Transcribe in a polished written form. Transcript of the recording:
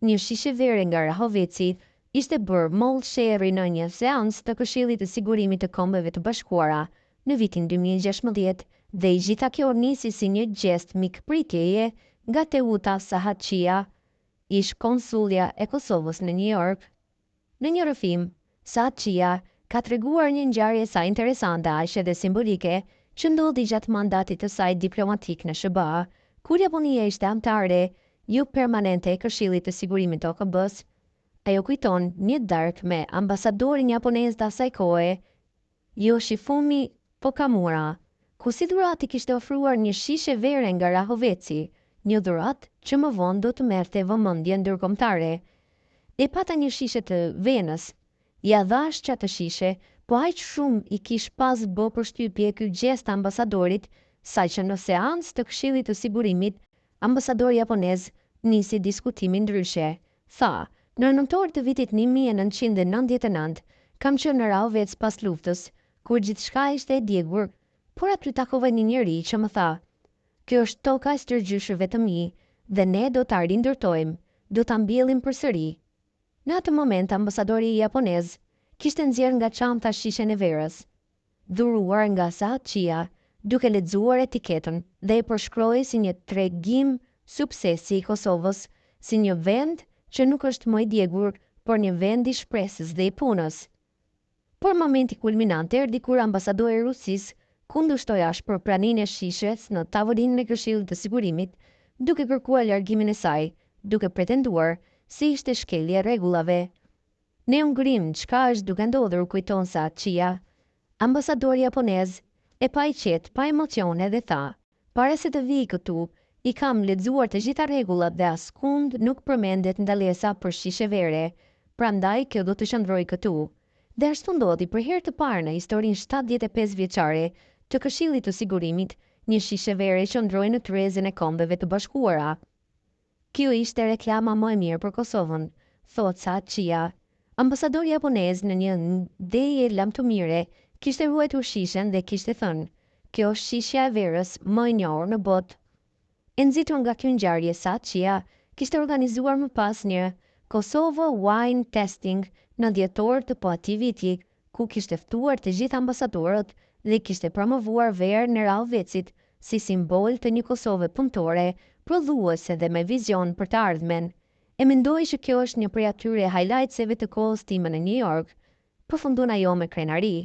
Një shishe vere nga Rahoveci ishte bërë mollë sheri në një seancë të Këshillit të Sigurimit të Kombeve të Bashkuara në vitin 2016 dhe i gjitha kjo nisi si një gjest mikpritjeje nga Teuta Sahatçia, ish konsulja e Kosovës në New York. Në një rrëfim, Sahatçia ka treguar një ngjarje sa interesante aq edhe simbolike që ndodhi gjatë mandatit të saj diplomatik në SBA, kur Japonia ishte anëtare jo permanente e Këshillit të Sigurimit të OKB-s. Ajo kujton një darkë me ambasadorin japonez të asaj kohe, Yoshifumi Okamura, ku si dhuratë i kishte ofruar një shishe vere nga Rahoveci, një dhuratë që më vonë do të merrte vëmendje ndërkombëtare. E pata një shishe të venës, ja dhash qatë shishe, po aq shumë i kish pas bë përshtypje ky gjest ambasadorit, saqë në seancë të Këshillit të Sigurimit, ambasadori japonez nisi diskutimin ndryshe. Tha, në nëntor të vitit 1999, kam qenë në Rahovec pas luftës, kur gjithçka ishte e djegur, por aty takova një njeri që më tha, kjo është toka e stërgjyshëve të mi, dhe ne do ta rindërtojmë, do ta mbjellim përsëri. Në atë moment, ambasadori japonez kishte nxjerrë nga çanta shishen e verës, dhuruar nga Sahatçia, duke lexuar etiketën dhe e përshkroi si një tregim suksesi i Kosovës, si një vend që nuk është më i djegur, por një vend i shpresës dhe i punës. Por momenti kulminant erdhi kur ambasadori i Rusisë kundërshtoi ashpër praninë e shishes në tavolinën e Këshillit të Sigurimit, duke kërkuar largimin e saj, duke pretenduar se ishte shkelje e rregullave. Ne ngrim çka është duke ndodhur, kujton Sahatçia. Ambasadori japonez e pa i qetë, pa emocione dhe tha, para se të vij këtu, i kam lexuar të gjitha rregullat dhe askund nuk përmendet ndalesa për shishe vere, prandaj kjo do të qëndrojë këtu. Dhe ashtu ndodhi për herë të parë në historinë 75 vjeçare të Këshillit të Sigurimit, një shishe vere qëndroi në trezën e Kombeve të Bashkuara. Kjo ishte reklama më e mirë për Kosovën, thot Sahatçia. Ambasadori japonez në një ndejje lamtomire kishte ruajtur shishen dhe kishte thënë, kjo është shishja e verës më e njohur në botë. E nxitur nga kjo ngjarje, Sahatçia kishte organizuar më pas një Kosovo Wine Tasting në dhjetor të atij viti, ku kishte ftuar të gjithë ambasadorët dhe kishte promovuar verën e Rahovecit si simbol të një Kosove punëtore, prodhuese dhe me vizion për të ardhmen. E mendoj që kjo është një prej atyre highlightseve të kohës time në New York, përfundon ajo me krenari.